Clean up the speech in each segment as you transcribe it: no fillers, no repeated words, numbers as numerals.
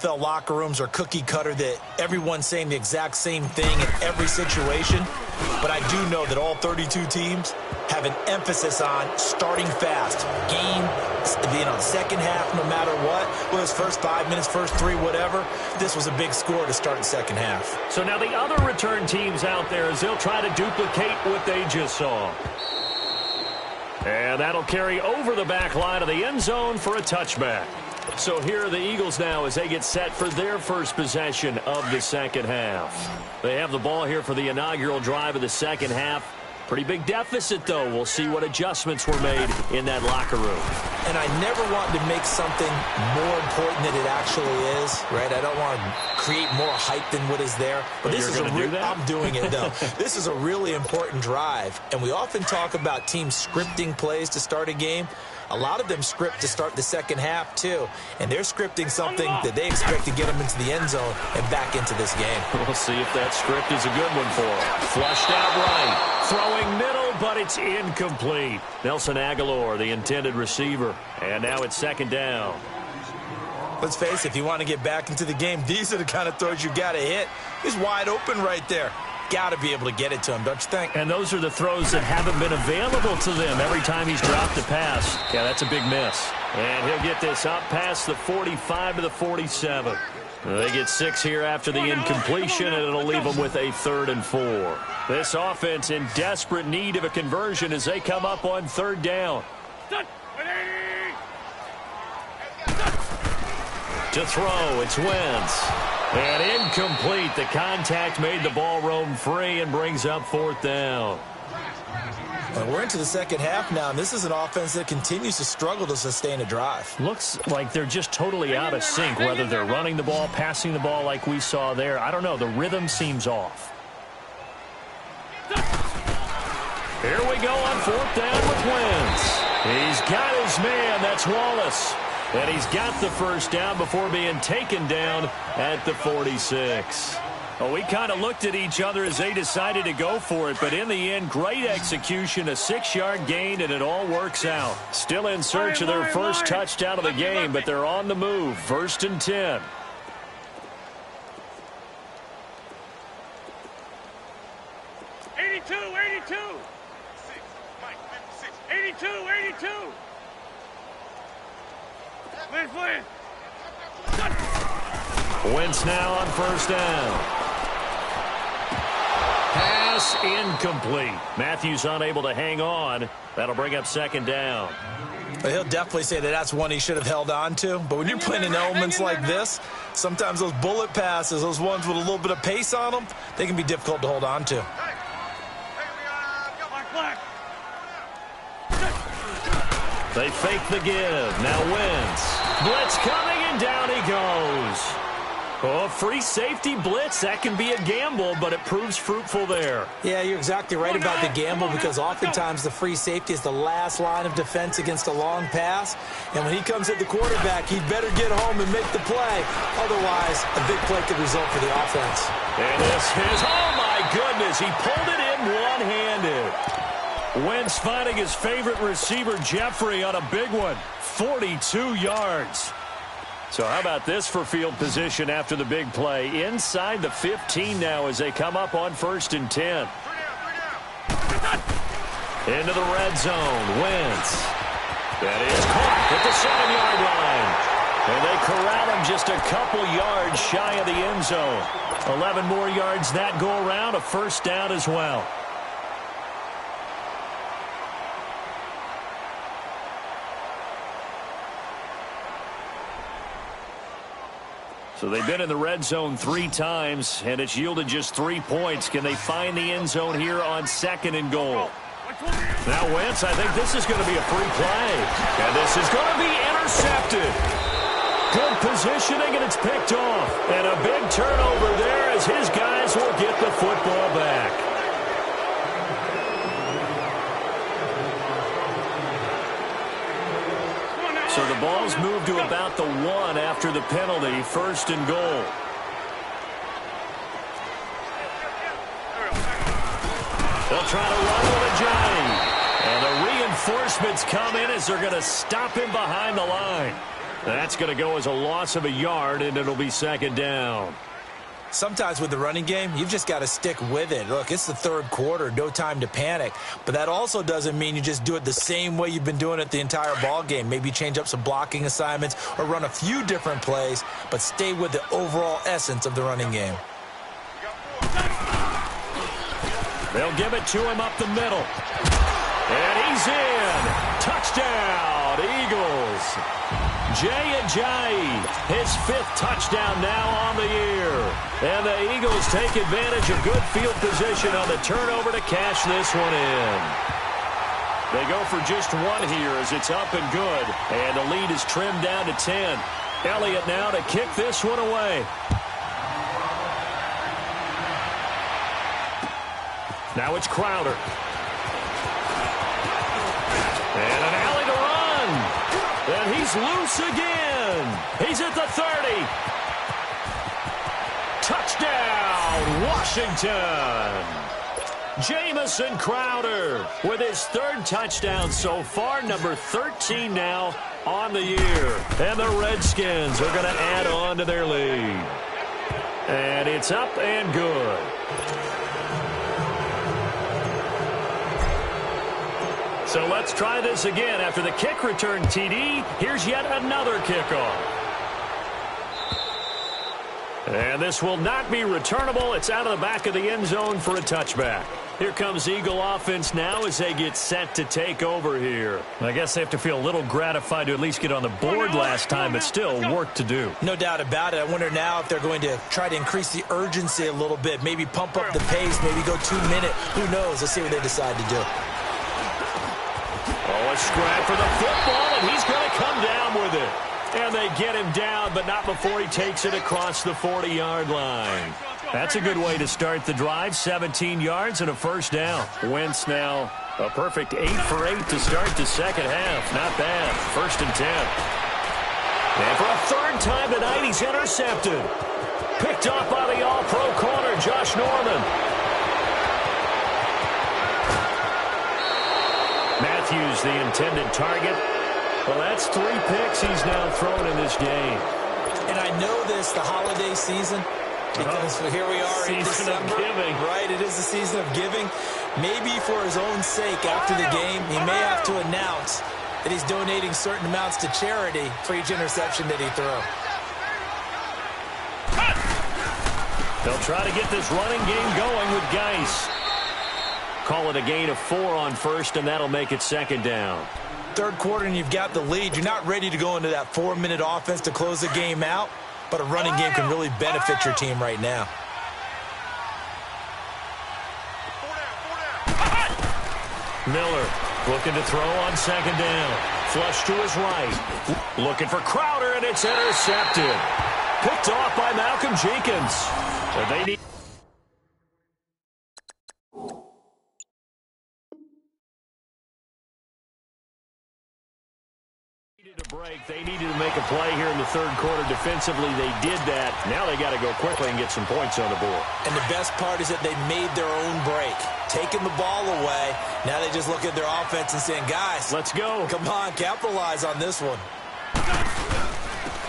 NFL locker rooms are cookie cutter, that everyone's saying the exact same thing in every situation. But I do know that all 32 teams have an emphasis on starting fast. Second half, no matter what. Whether it's first 5 minutes, first 3, whatever. This was a big score to start the second half. So now the other return teams out there, as they'll try to duplicate what they just saw. And that'll carry over the back line of the end zone for a touchback. So here are the Eagles now as they get set for their first possession of the second half. They have the ball here for the inaugural drive of the second half. Pretty big deficit, though. We'll see what adjustments were made in that locker room. And I never want to make something more important than it actually is, right? I don't want to create more hype than what is there. But this is I'm doing it, though. This is a really important drive. And we often talk about teams scripting plays to start a game. A lot of them script to start the second half, too. And they're scripting something that they expect to get them into the end zone and back into this game. We'll see if that script is a good one for them. Flushed out right. Throwing middle, but it's incomplete. Nelson Aguilar, the intended receiver. And now it's second down. Let's face it, if you want to get back into the game, these are the kind of throws you got to hit. He's wide open right there. Got to be able to get it to him, don't you think? And those are the throws that haven't been available to them every time he's dropped a pass. Yeah, that's a big miss. And he'll get this up past the 45 to the 47. They get 6 here after the incompletion, and it'll leave them with a 3rd and 4. This offense in desperate need of a conversion as they come up on 3rd down. To throw, it's Wentz. And incomplete. The contact made the ball roam free and brings up 4th down. Well, we're into the second half now, and this is an offense that continues to struggle to sustain a drive. Looks like they're just totally out of sync, whether they're running the ball, passing the ball like we saw there. I don't know. The rhythm seems off. Here we go on 4th down with Wentz. He's got his man. That's Wallace. And he's got the first down before being taken down at the 46. Well, we kind of looked at each other as they decided to go for it, but in the end, great execution, a 6-yard gain, and it all works out. Still in search of their first touchdown of the game, but they're on the move. 1st and 10. Wentz now on 1st down. Pass incomplete. Matthews unable to hang on. That'll bring up 2nd down. Well, he'll definitely say that that's one he should have held on to. But when you're playing in elements like this, sometimes those bullet passes, those ones with a little bit of pace on them, they can be difficult to hold on to. They fake the give. Now Wentz. Blitz coming, and down he goes. Oh, free safety blitz. That can be a gamble, but it proves fruitful there. Yeah, you're exactly right about the gamble, because oftentimes the free safety is the last line of defense against a long pass. And when he comes at the quarterback, he'd better get home and make the play. Otherwise, a big play could result for the offense. And this is, oh my goodness, he pulled it in one-handed. Wentz finding his favorite receiver, Jeffrey, on a big one. 42 yards. So how about this for field position after the big play? Inside the 15 now as they come up on 1st and 10. Into the red zone. Wentz. That is caught at the 7-yard line. And they corral him just a couple yards shy of the end zone. 11 more yards that go around. A 1st down as well. So they've been in the red zone 3 times, and it's yielded just 3 points. Can they find the end zone here on 2nd and goal? Now Wentz, I think this is going to be a free play. And this is going to be intercepted. Good positioning, and it's picked off. And a big turnover there as his guys will get the football back. So the ball's moved to about the 1 after the penalty. 1st and goal. They'll try to run with a Johnny. And the reinforcements come in as they're going to stop him behind the line. That's going to go as a loss of a yard, and it'll be second down. Sometimes with the running game, you've just got to stick with it. Look, it's the third quarter, no time to panic. But that also doesn't mean you just do it the same way you've been doing it the entire ball game. Maybe change up some blocking assignments or run a few different plays, but stay with the overall essence of the running game. They'll give it to him up the middle. And he's in. Touchdown, Eagles. Jay Ajayi, his 5th touchdown now on the year. And the Eagles take advantage of good field position on the turnover to cash this one in. They go for just one here as it's up and good. And the lead is trimmed down to 10. Elliott now to kick this one away. Now it's Crowder. And an alley to run. And he's loose again. He's at the 30. Touchdown, Washington. Jamison Crowder with his 3rd touchdown so far, number 13 now on the year. And the Redskins are going to add on to their lead. And it's up and good. So let's try this again. After the kick return TD, here's yet another kickoff. And this will not be returnable. It's out of the back of the end zone for a touchback. Here comes Eagle offense now as they get set to take over here. I guess they have to feel a little gratified to at least get on the board last time, but still work to do. No doubt about it. I wonder now if they're going to try to increase the urgency a little bit, maybe pump up the pace, maybe go 2-minute. Who knows? Let's see what they decide to do. Oh, a scrap for the football, and he's going to come down with it. And they get him down, but not before he takes it across the 40-yard line. That's a good way to start the drive. 17 yards and a first down. Wentz now a perfect 8 for 8 to start the second half. Not bad. 1st and 10. And for a 3rd time tonight, he's intercepted. Picked off by the all-pro corner, Josh Norman. Matthews, the intended target. Well, that's 3 picks he's now thrown in this game. And I know this, the holiday season, because here we are in December. Season of giving. Right, it is the season of giving. Maybe for his own sake after the game, he may have to announce that he's donating certain amounts to charity for each interception that he throws. They'll try to get this running game going with Geis. Call it a gain of 4 on 1st, and that'll make it 2nd down. 3rd quarter and you've got the lead. You're not ready to go into that 4-minute offense to close the game out, but a running game can really benefit your team right now. Miller looking to throw on 2nd down. Flush to his right. Looking for Crowder, and it's intercepted. Picked off by Malcolm Jenkins. So they need a break. They needed to make a play here in the 3rd quarter. Defensively, they did that. Now they got to go quickly and get some points on the board. And the best part is that they made their own break. Taking the ball away. Now they just look at their offense and saying, guys, let's go. Come on, capitalize on this one.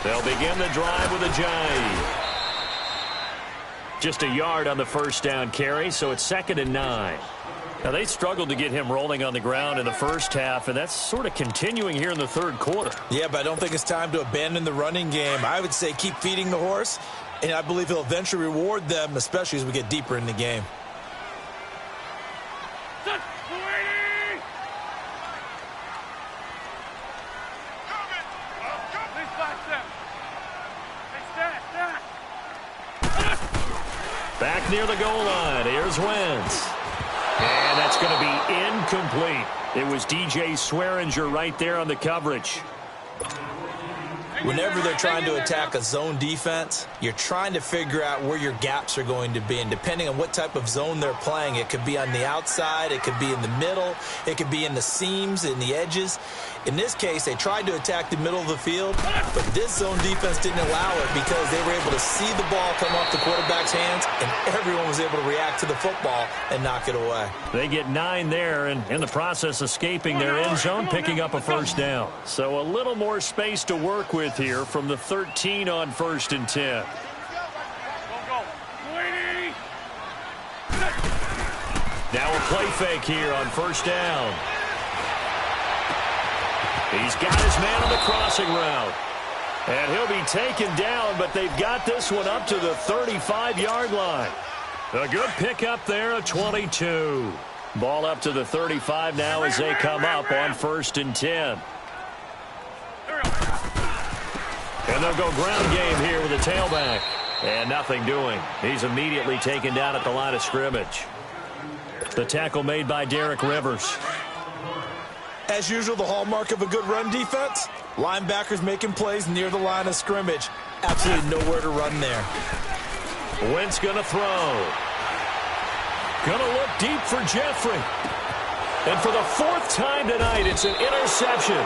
They'll begin the drive with Ajayi. Just a yard on the 1st down carry, so it's 2nd and 9. Now, they struggled to get him rolling on the ground in the first half, and that's sort of continuing here in the 3rd quarter. Yeah, but I don't think it's time to abandon the running game. I would say keep feeding the horse, and I believe he'll eventually reward them, especially as we get deeper in the game. Back near the goal line. Here's Wentz. And that's going to be incomplete. It was DJ Swearinger right there on the coverage. Whenever they're trying to attack a zone defense, you're trying to figure out where your gaps are going to be. And depending on what type of zone they're playing, it could be on the outside, it could be in the middle, it could be in the seams, in the edges. In this case, they tried to attack the middle of the field, but this zone defense didn't allow it because they were able to see the ball come off the quarterback's hands, and everyone was able to react to the football and knock it away. They get 9 there, and in the process, escaping their end zone, picking up a 1st down. So a little more space to work with fourth here from the 13 on 1st and 10. Now a play fake here on 1st down. He's got his man on the crossing route. And he'll be taken down, but they've got this one up to the 35-yard line. A good pickup there, a 22. Ball up to the 35 now as they come up on 1st and 10. And they'll go ground game here with a tailback. And nothing doing. He's immediately taken down at the line of scrimmage. The tackle made by Derek Rivers. As usual, the hallmark of a good run defense, linebackers making plays near the line of scrimmage. Absolutely nowhere to run there. Wentz going to throw. Going to look deep for Jeffrey. And for the 4th time tonight, it's an interception.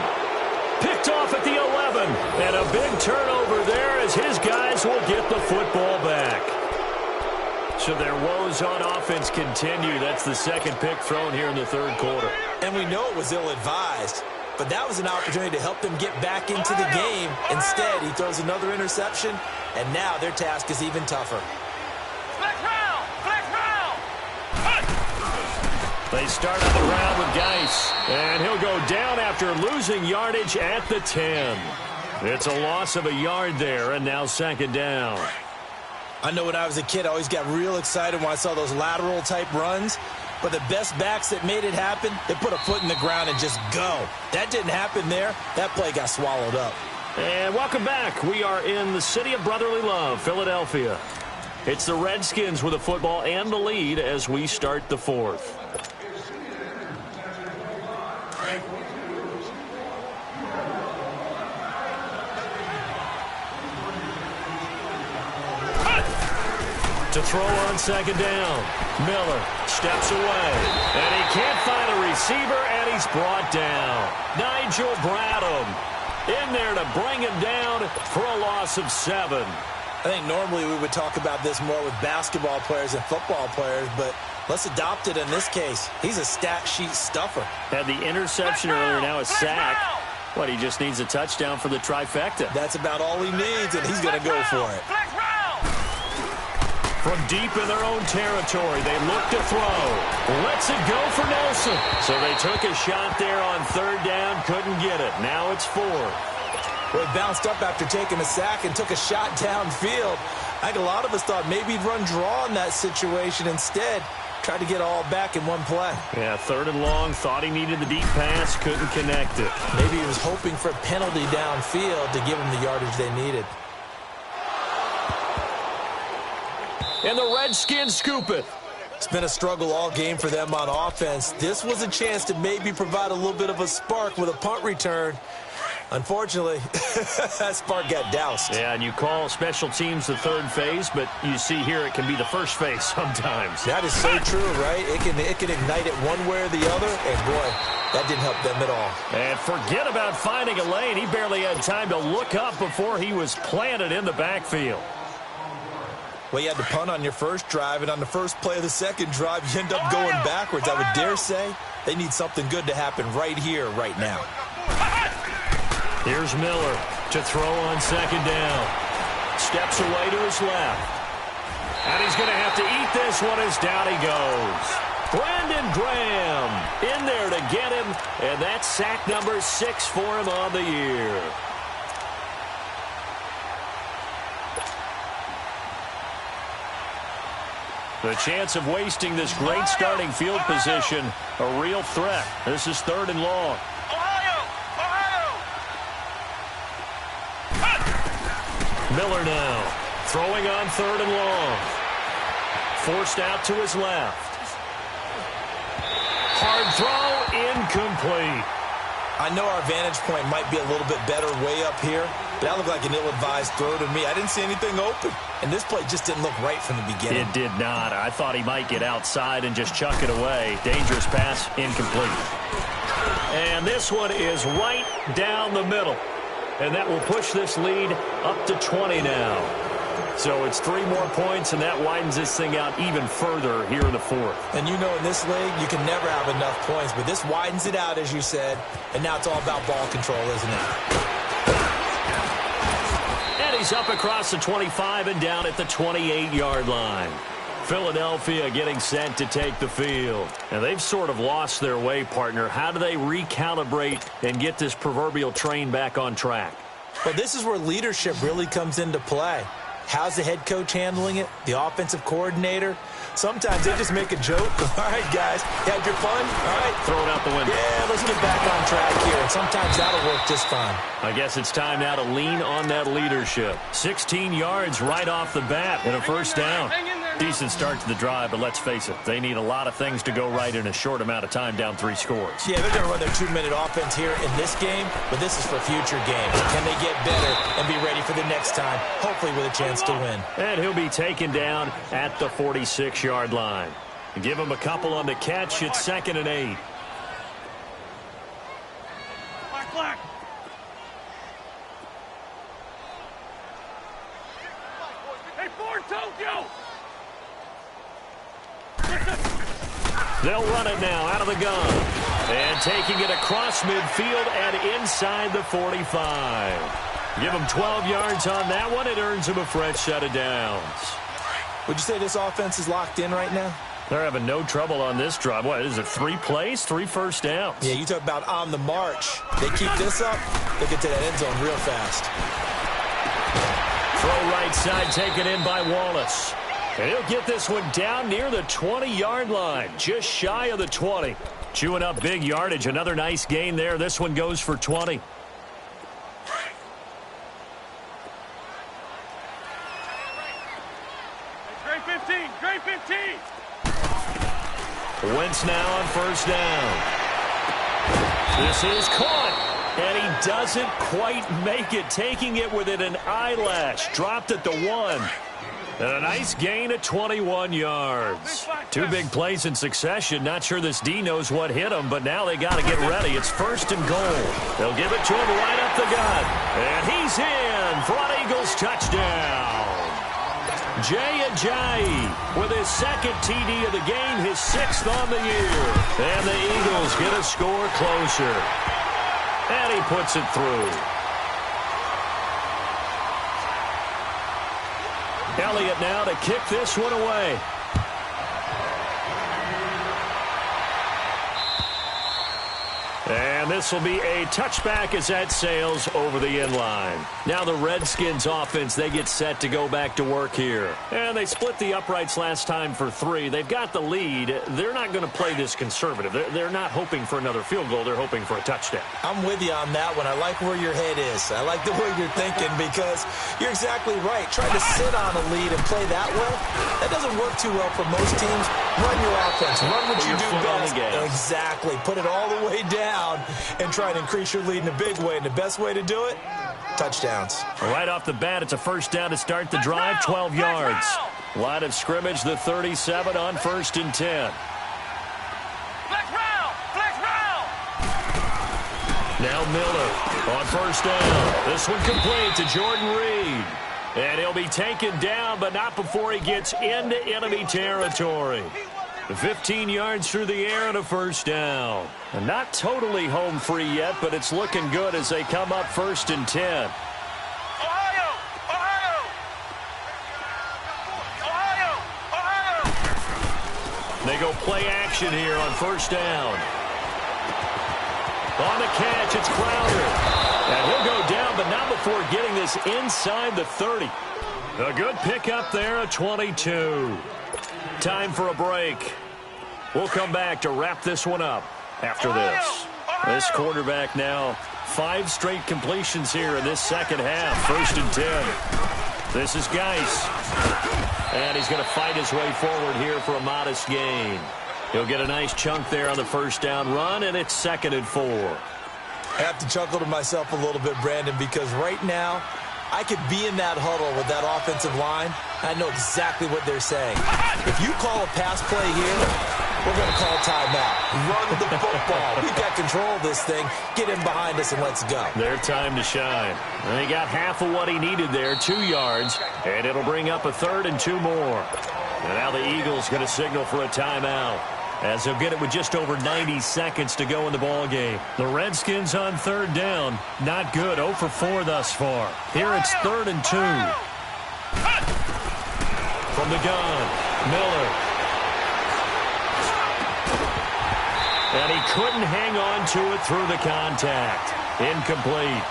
Picked off at the 11. And a big turnover there as his guys will get the football back. So their woes on offense continue. That's the 2nd pick thrown here in the 3rd quarter. And we know it was ill-advised, but that was an opportunity to help them get back into the game. Instead, he throws another interception, and now their task is even tougher. They start on the ground with Geis, and he'll go down after losing yardage at the 10. It's a loss of a yard there, and now 2nd down. I know when I was a kid, I always got real excited when I saw those lateral-type runs. But the best backs that made it happen, they put a foot in the ground and just go. That didn't happen there. That play got swallowed up. And welcome back. We are in the city of brotherly love, Philadelphia. It's the Redskins with the football and the lead as we start the 4th. To throw on 2nd down. Miller steps away. And he can't find a receiver, and he's brought down. Nigel Bradham in there to bring him down for a loss of 7. I think normally we would talk about this more with basketball players and football players, but let's adopt it in this case. He's a stat sheet stuffer. Had the interception earlier, now a sack. What, he just needs a touchdown for the trifecta. That's about all he needs, and he's going to go for it. From deep in their own territory, they look to throw. Lets it go for Nelson. So they took a shot there on 3rd down, couldn't get it. Now it's 4. Well, he bounced up after taking a sack and took a shot downfield. I think a lot of us thought maybe he'd run draw in that situation. Instead, tried to get all back in one play. Yeah, 3rd and long, thought he needed the deep pass, couldn't connect it. Maybe he was hoping for a penalty downfield to give him the yardage they needed. And the Redskins scoop it. It's been a struggle all game for them on offense. This was a chance to maybe provide a little bit of a spark with a punt return. Unfortunately, that spark got doused. Yeah, and you call special teams the 3rd phase, but you see here it can be the 1st phase sometimes. That is so true, right? It can ignite it one way or the other, and boy, that didn't help them at all. And forget about finding a lane. He barely had time to look up before he was planted in the backfield. Well, you had to punt on your first drive, and on the first play of the 2nd drive, you end up going backwards. I would dare say they need something good to happen right here, right now. Here's Miller to throw on 2nd down. Steps away to his left. And he's going to have to eat this one as down he goes. Brandon Graham in there to get him, and that's sack number 6 for him on the year. The chance of wasting this great starting field position, a real threat. This is 3rd and long. Miller now throwing on 3rd and long. Forced out to his left. Hard throw, incomplete. I know our vantage point might be a little bit better way up here, but that looked like an ill-advised throw to me. I didn't see anything open, and this play just didn't look right from the beginning. It did not. I thought he might get outside and just chuck it away. Dangerous pass, incomplete. And this one is right down the middle, and that will push this lead up to 20 now. So it's 3 more points, and that widens this thing out even further here in the 4th. And you know in this league, you can never have enough points, but this widens it out, as you said, and now it's all about ball control, isn't it? He's up across the 25 and down at the 28-yard line. Philadelphia getting set to take the field. And they've sort of lost their way, partner. How do they recalibrate and get this proverbial train back on track? Well, this is where leadership really comes into play. How's the head coach handling it? The offensive coordinator? Sometimes they just make a joke. All right, guys, you had your fun? All right. Throw it out the window. Yeah, let's get back on track here. And sometimes that'll work just fine. I guess it's time now to lean on that leadership. 16 yards right off the bat and a first down. Decent start to the drive, but let's face it, they need a lot of things to go right in a short amount of time, down 3 scores. Yeah, they're going to run their 2-minute offense here in this game, but this is for future games. Can they get better and be ready for the next time, hopefully with a chance to win? And he'll be taken down at the 46-yard line. Give him a couple on the catch. It's 2nd and 8. Black. Hey, Ford, Tokyo! They'll run it now out of the gun. And taking it across midfield and inside the 45. Give him 12 yards on that one. It earns him a fresh set of downs. Would you say this offense is locked in right now? They're having no trouble on this drive. What, is it 3 plays, 3 first downs? Yeah, you talk about on the march. They keep this up, they get to that end zone real fast. Throw right side taken in by Wallace. And he'll get this one down near the 20-yard line, just shy of the 20. Chewing up big yardage. Another nice gain there. This one goes for 20. Great 15, great 15. Wentz now on first down. This is caught. And he doesn't quite make it, taking it within an eyelash. Dropped at the 1. And a nice gain of 21 yards. 2 big plays in succession. Not sure this D knows what hit him, but now they got to get ready. It's 1st and goal. They'll give it to him right up the gut. And he's in for an Eagles touchdown. Jay Ajayi with his 2nd TD of the game, his 6th on the year. And the Eagles get a score closer. And he puts it through. Elliott now to kick this one away. And this will be a touchback as that sails over the end line. Now the Redskins offense, they get set to go back to work here. And they split the uprights last time for 3. They've got the lead. They're not going to play this conservative. They're not hoping for another field goal. They're hoping for a touchdown. I'm with you on that one. I like where your head is. I like the way you're thinking because you're exactly right. Trying to sit on a lead and play that well, that doesn't work too well for most teams. Run your offense. Run what you do best. Exactly. Put it all the way down and try to increase your lead in a big way. And the best way to do it, touchdowns. Right off the bat, it's a first down to start the drive, 12 yards. Line of scrimmage, the 37 on 1st and 10. Now Miller on first down. This one complete to Jordan Reed. And he'll be taken down, but not before he gets into enemy territory. 15 yards through the air and a first down. And not totally home free yet, but it's looking good as they come up 1st and 10. They go play action here on first down. On the catch, it's Crowder. And he'll go down, but not before getting this inside the 30. A good pickup there at 22. Time for a break. We'll come back to wrap this one up after this. This quarterback now, 5 straight completions here in this second half. 1st and 10. This is Geis. And he's going to fight his way forward here for a modest gain. He'll get a nice chunk there on the first down run, and it's 2nd and 4. I have to chuckle to myself a little bit, Brandon, because right now, I could be in that huddle with that offensive line. I know exactly what they're saying. If you call a pass play here, we're going to call timeout. Run the football. We've got control of this thing. Get him behind us and let's go. Their time to shine. And he got half of what he needed there, 2 yards, and it'll bring up a 3rd and 2 more. And now the Eagles going to signal for a timeout. as they'll get it with just over 90 seconds to go in the ball game. The Redskins on third down. Not good. 0 for 4 thus far. Here it's 3rd and 2. From the gun, Miller. And he couldn't hang on to it through the contact. Incomplete.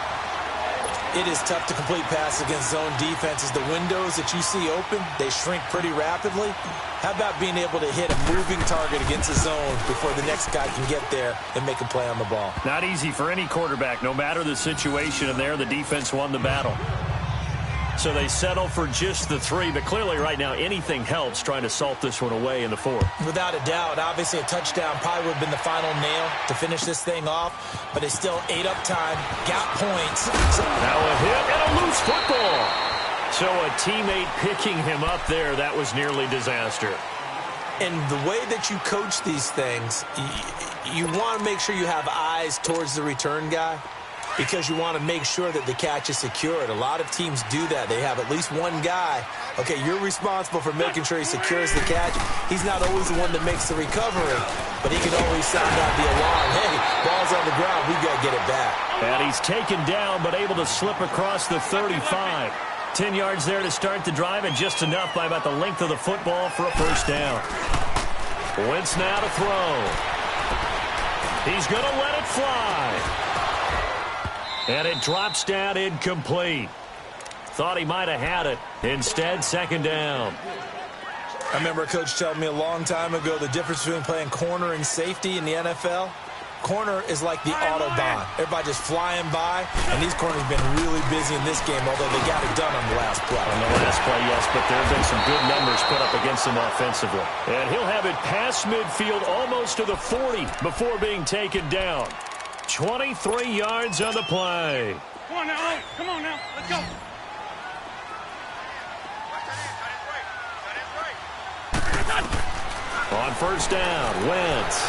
It is tough to complete passes against zone defenses. The windows that you see open, they shrink pretty rapidly. How about being able to hit a moving target against a zone before the next guy can get there and make a play on the ball? Not easy for any quarterback, no matter the situation, and there the defense won the battle. So they settle for just the 3, but clearly right now anything helps trying to salt this one away in the 4th. Without a doubt, obviously a touchdown probably would have been the final nail to finish this thing off, but they still ate up time, got points. Now a hit and a loose football. So a teammate picking him up there, that was nearly disaster. And the way that you coach these things, you want to make sure you have eyes towards the return guy, because you want to make sure that the catch is secured. A lot of teams do that. They have at least one guy. Okay, you're responsible for making sure he secures the catch. He's not always the one that makes the recovery, but he can always sound out the alarm. Hey, ball's on the ground. We got to get it back. And he's taken down, but able to slip across the 35. 10 yards there to start the drive, and just enough by about the length of the football for a first down. Wentz now to throw. He's going to let it fly. And it drops down incomplete. Thought he might have had it. Instead, 2nd down. I remember a coach telling me a long time ago the difference between playing corner and safety in the NFL. Corner is like the Autobahn. Everybody just flying by, and these corners have been really busy in this game, although they got it done on the last play. On the last play, yes, but there have been some good numbers put up against them offensively. And he'll have it past midfield almost to the 40 before being taken down. 23 yards on the play. Come on now, come on now, let's go. On first down, Wentz.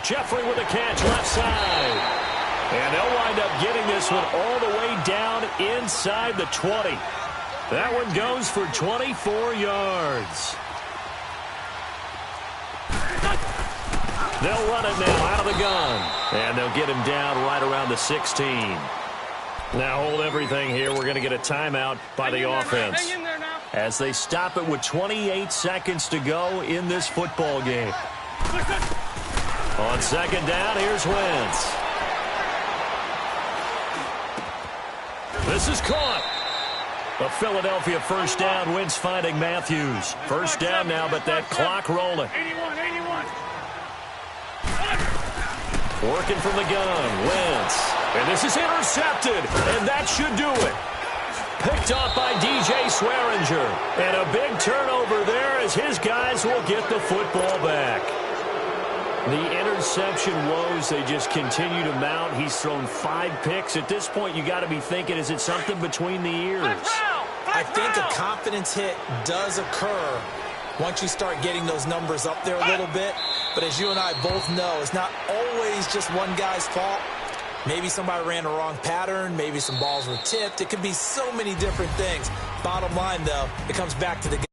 Jeffrey with a catch left side. And they'll wind up getting this one all the way down inside the 20. That one goes for 24 yards. They'll run it now out of the gun. And they'll get him down right around the 16. Now hold everything here. We're going to get a timeout by the offense, Hang in there now. as they stop it with 28 seconds to go in this football game. On 2nd down, here's Wentz. This is caught. A Philadelphia first down. Wentz finding Matthews. First down now, but that clock rolling. 81, 81. Working from the gun, Wentz. And this is intercepted, and that should do it. Picked off by DJ Swearinger. And a big turnover there as his guys will get the football back. The interception woes, they just continue to mount. He's thrown 5 picks. At this point, you got to be thinking, is it something between the ears? I think a confidence hit does occur once you start getting those numbers up there a little bit. But as you and I both know, it's not always just one guy's fault. Maybe somebody ran a wrong pattern. Maybe some balls were tipped. It could be so many different things. Bottom line, though, it comes back to the